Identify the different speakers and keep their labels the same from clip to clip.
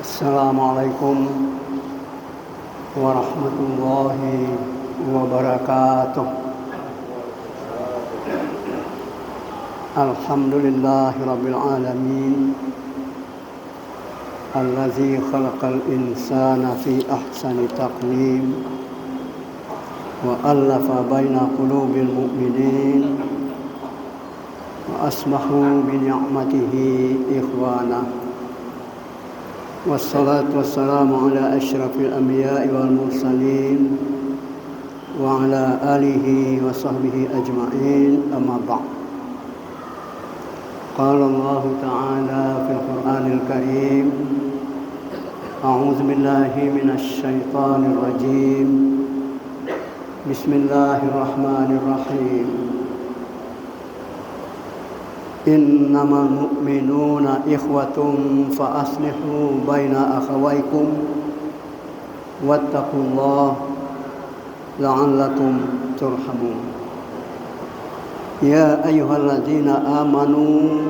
Speaker 1: Assalamualaikum warahmatullahi wabarakatuh. Alhamdulillahi rabbil alamin, allazi khalaqal insana fi ahsani taqwim wa allafa baina qulubil mu'minin wa asbahu bi ni'matihi ikhwana. Wassalatu wassalamu ala asyrafil anbiya'i wal mursalin wa ala alihi wa sahbihi ajma'in, amma ba'd. Qala Allah ta'ala fil Qur'anil Karim, a'udzu billahi minasy syaithanir rajim. Bismillahirrahmanirrahim. Innamal mu'minuna ikhwatun fa aslihu baina akhawaykum wattaqullaha la'allakum turhamun. Ya ayyuhalladzina amanu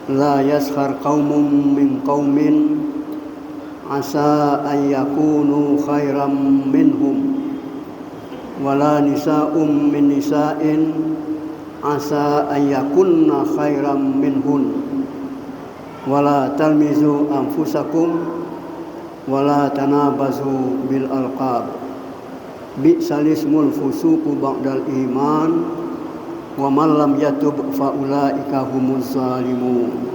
Speaker 1: la yaskhar qaumun min qaumin asa an yakunu khairam minhum wala nisa'um min nisa'in asa an yakunna khairam minhun wala talmizu anfusakum wala tanabazu bil alqab bi'sal ismul fusuqu ba'dal iman wa man lam yatub fa ulaika humuz zalimun.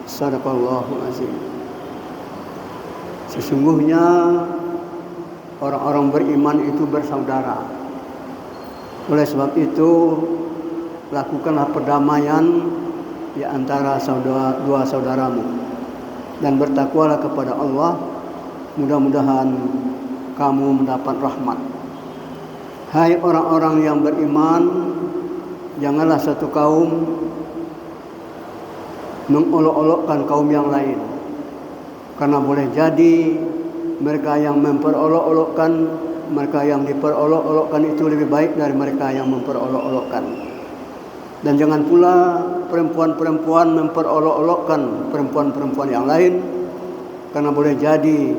Speaker 1: Sadaqallahu azim. Sesungguhnya orang-orang beriman itu bersaudara. Oleh sebab itu, lakukanlah perdamaian di antara dua saudaramu dan bertakwalah kepada Allah, mudah-mudahan kamu mendapat rahmat. Hai orang-orang yang beriman, janganlah satu kaum mengolok-olokkan kaum yang lain, karena boleh jadi mereka yang memperolok-olokkan, mereka yang diperolok-olokkan itu lebih baik dari mereka yang memperolok-olokkan. Dan jangan pula perempuan-perempuan memperolok-olokkan perempuan-perempuan yang lain, karena boleh jadi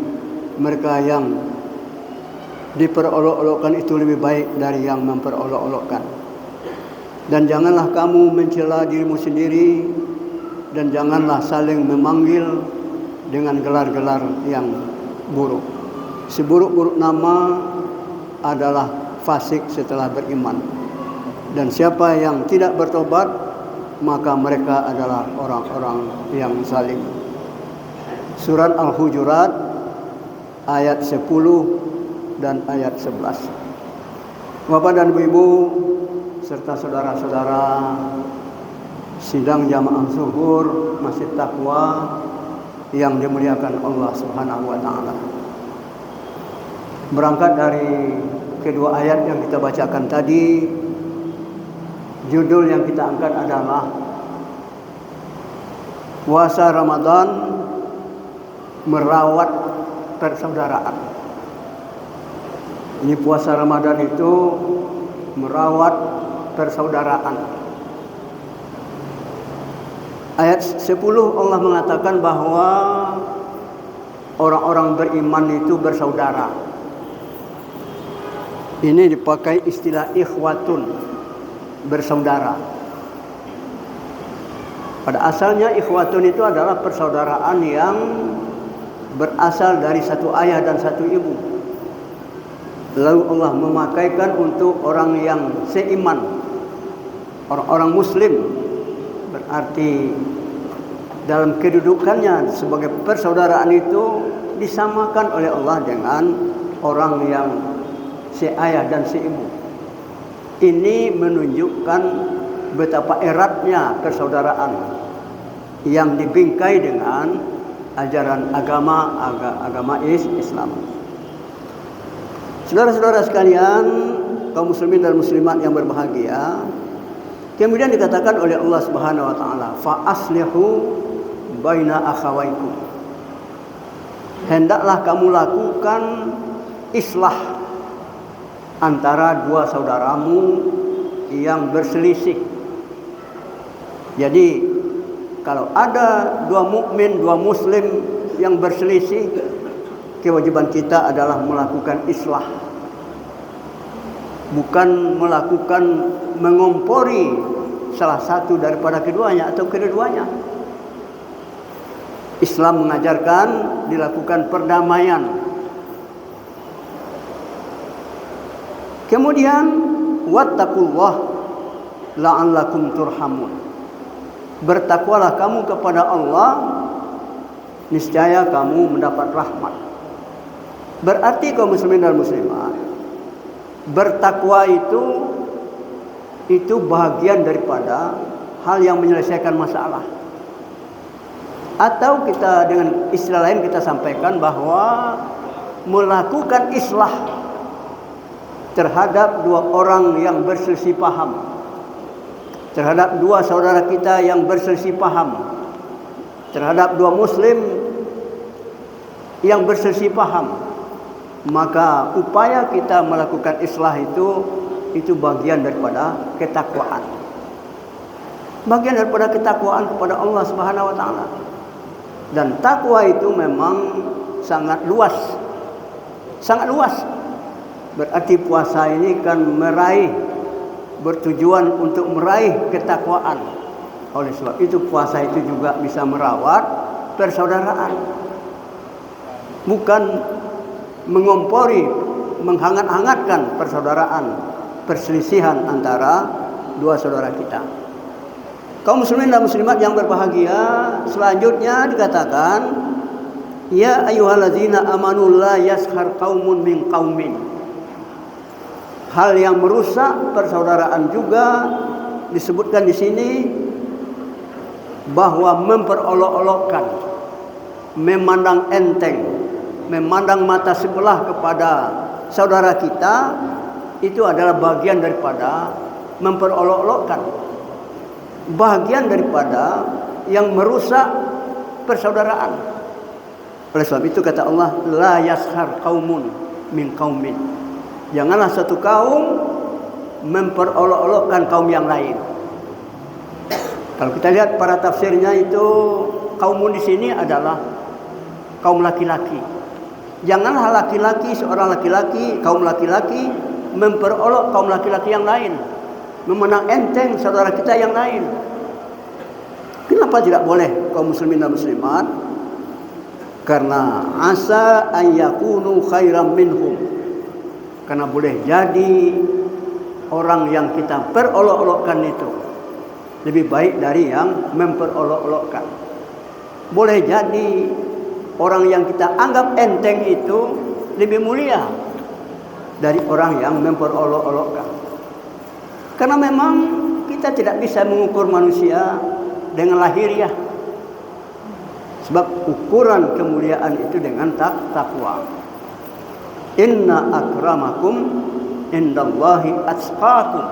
Speaker 1: mereka yang diperolok-olokkan itu lebih baik dari yang memperolok-olokkan. Dan janganlah kamu mencela dirimu sendiri, dan janganlah saling memanggil dengan gelar-gelar yang buruk. Seburuk-buruk nama adalah fasik setelah beriman. Dan siapa yang tidak bertobat, maka mereka adalah orang-orang yang zalim. Surat Al-Hujurat ayat 10 dan ayat 11. Bapak dan Ibu serta saudara-saudara sidang jamaah zuhur Masjid Taqwa yang dimuliakan Allah Subhanahu wa taala. Berangkat dari kedua ayat yang kita bacakan tadi, judul yang kita angkat adalah puasa Ramadan merawat persaudaraan. Ini puasa Ramadan itu merawat persaudaraan. Ayat 10 Allah mengatakan bahwa orang-orang beriman itu bersaudara. Ini dipakai istilah ikhwatun, bersaudara. Pada asalnya ikhwatun itu adalah persaudaraan yang berasal dari satu ayah dan satu ibu. Lalu Allah memakaikan untuk orang yang seiman, orang-orang muslim. Berarti dalam kedudukannya sebagai persaudaraan itu disamakan oleh Allah dengan orang yang seayah dan seibu. Ini menunjukkan betapa eratnya persaudaraan yang dibingkai dengan ajaran agama Islam. Saudara-saudara sekalian, kaum muslimin dan muslimat yang berbahagia, kemudian dikatakan oleh Allah Subhanahu wa taala, fa aslihu baina akhawaykum. Hendaklah kamu lakukan islah antara dua saudaramu yang berselisih. Jadi kalau ada dua mukmin, dua muslim yang berselisih, kewajiban kita adalah melakukan islah, bukan melakukan mengompori salah satu daripada keduanya atau kedua-duanya. Islam mengajarkan dilakukan perdamaian. Kemudian wattaqullah la'allakum turhamun. Bertakwalah kamu kepada Allah, niscaya kamu mendapat rahmat. Berarti kaum muslimin dan muslimat, bertakwa itu bahagian daripada hal yang menyelesaikan masalah. Atau kita dengan istilah lain kita sampaikan bahwa melakukan islah terhadap dua orang yang berselisih paham, terhadap dua saudara kita yang berselisih paham, terhadap dua muslim yang berselisih paham, maka upaya kita melakukan islah itu bagian daripada ketakwaan. Bagian daripada ketakwaan kepada Allah Subhanahu wa taala. Dan takwa itu memang sangat luas. Sangat luas. Berarti puasa ini kan bertujuan untuk meraih ketakwaan. Oleh sebab itu puasa itu juga bisa merawat persaudaraan. Bukan mengompori, menghangat-hangatkan persaudaraan, perselisihan antara dua saudara kita. Kaum muslimin dan muslimat yang berbahagia, selanjutnya dikatakan, ya ayyuhallazina amanu la yaskhar qaumun min qaumin. Hal yang merusak persaudaraan juga disebutkan di sini, bahwa memperolok-olokkan, memandang enteng, memandang mata sebelah kepada saudara kita, itu adalah bagian daripada memperolok-olokkan, bagian daripada yang merusak persaudaraan. Oleh sebab itu kata Allah, la yaskhar qaumun min qaumin. Janganlah satu kaum memperolok-olokkan kaum yang lain. Kalau kita lihat para tafsirnya itu, kaumun di sini adalah kaum laki-laki. Janganlah laki-laki, seorang laki-laki, kaum laki-laki memperolok kaum laki-laki yang lain, memandang enteng saudara kita yang lain. Kenapa tidak boleh kaum muslimin dan muslimat? Karena asa an yakunu khairam minhum. Karena boleh jadi orang yang kita perolok-olokkan itu lebih baik dari yang memperolok-olokkan. Boleh jadi orang yang kita anggap enteng itu lebih mulia dari orang yang memperolok-olokkan. Karena memang kita tidak bisa mengukur manusia dengan lahiriah. Sebab ukuran kemuliaan itu dengan takwa. Inna akramakum indallahi atqakum.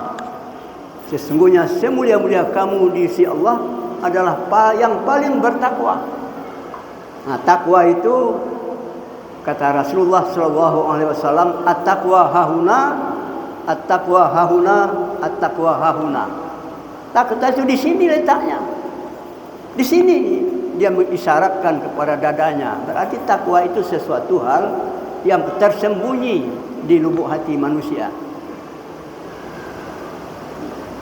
Speaker 1: Sesungguhnya semulia-mulia kamu di sisi Allah adalah yang paling bertakwa. Nah, takwa itu kata Rasulullah sallallahu alaihi wasallam, at-taqwa hahuna, at-taqwa hahuna, at-taqwa hahuna. Takwa itu di sini letaknya. Di sini dia mengisyaratkan kepada dadanya. Berarti takwa itu sesuatu hal yang tersembunyi di lubuk hati manusia.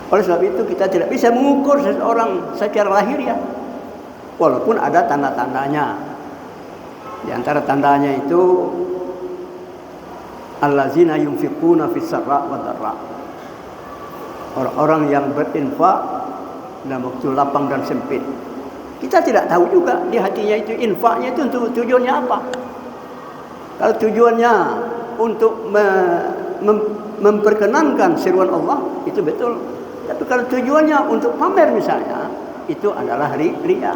Speaker 1: Oleh sebab itu kita tidak bisa mengukur seseorang secara lahiriah, walaupun ada tanda-tandanya. Di antara tandanya itu allazina yunfiquna fis sarra wa dharra. Orang-orang yang berinfak dalam waktu lapang dan sempit. Kita tidak tahu juga di hatinya itu infaknya itu untuk tujuannya apa. Kalau tujuannya untuk memperkenankan seruan Allah, itu betul. Tapi kalau tujuannya untuk pamer misalnya, itu adalah riya.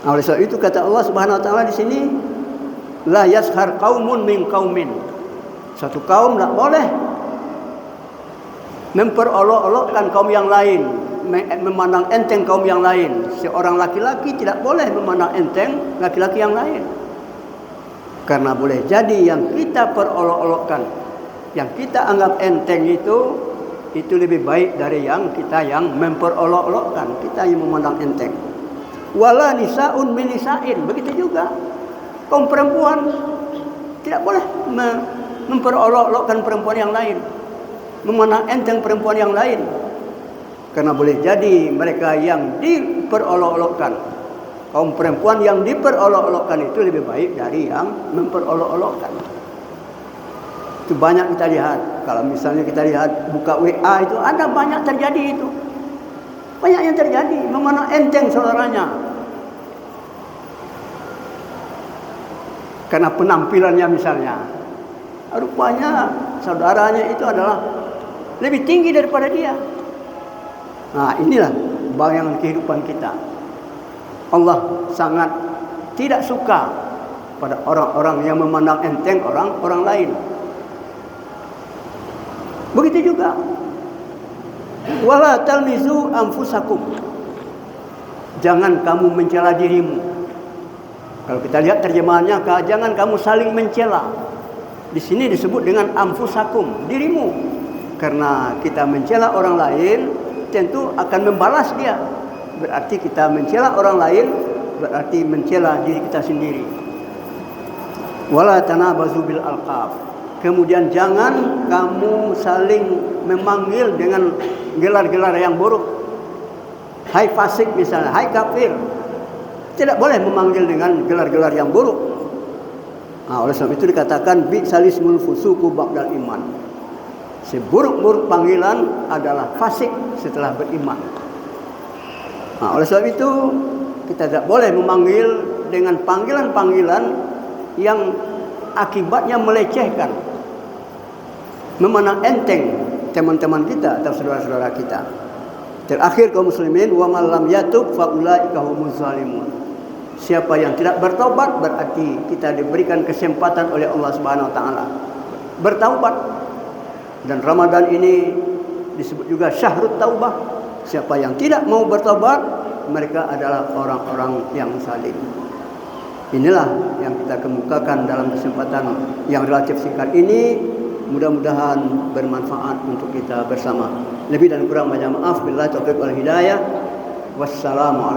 Speaker 1: Nah, oleh sebab itu kata Allah Subhanahu wa taala di sini, la yaskhar qaumun min qaumin. Satu kaum tidak boleh memperolok-olokkan kaum yang lain, memandang enteng kaum yang lain. Seorang laki-laki tidak boleh memandang enteng laki-laki yang lain. Karena boleh jadi yang kita perolok-olokkan, yang kita anggap enteng itu lebih baik dari yang kita yang memperolok-olokkan, kita yang memandang enteng. Wala nisaun min nisa'in. Begitu juga kaum perempuan tidak boleh memperolok-olokkan perempuan yang lain, memandang enteng perempuan yang lain. Karena boleh jadi mereka yang diperolok-olokkan, kaum perempuan yang diperolok-olokkan itu lebih baik dari yang memperolok-olokkan. Itu banyak kita lihat. Kalau misalnya kita lihat buka WA itu ada banyak terjadi itu. Banyak yang terjadi memandang enteng saudaranya. Karena penampilannya misalnya, rupanya saudaranya itu adalah lebih tinggi daripada dia. Nah, inilah bayangan kehidupan kita. Allah sangat tidak suka pada orang-orang yang memandang enteng orang lain. Begitu juga wala talmizu anfusakum. Jangan kamu mencela dirimu. Kalau kita lihat terjemahannya, jangan kamu saling mencela. Di sini disebut dengan anfusakum, dirimu. Karena kita mencela orang lain, tentu akan membalas dia. Berarti kita mencela orang lain, berarti mencela diri kita sendiri. Wala tanabazu bil alqab. Kemudian jangan kamu saling memanggil dengan gelar-gelar yang buruk. Hai fasik misalnya, hai kafir. Tidak boleh memanggil dengan gelar-gelar yang buruk. Nah, oleh sebab itu dikatakan bi'salismul fusuku ba'dal iman. Seburuk-buruk panggilan adalah fasik setelah beriman. Nah, oleh sebab itu kita tidak boleh memanggil dengan panggilan-panggilan yang akibatnya melecehkan, memandang enteng teman-teman kita atau saudara-saudara kita. Terakhir kaum muslimin, wa man lam yatub fa ulaika humuz zalimun. Siapa yang tidak bertaubat berarti kita diberikan kesempatan oleh Allah Subhanahu wa taala bertaubat. Dan Ramadan ini disebut juga syahrut taubah. Siapa yang tidak mau bertaubat, mereka adalah orang-orang yang zalim. Inilah yang kita kemukakan dalam kesempatan yang relatif singkat ini. Mudah-mudahan bermanfaat untuk kita bersama. Lebih dan kurang banyak maaf. Billahi taufiq wal hidayah. Wassalamualaikum.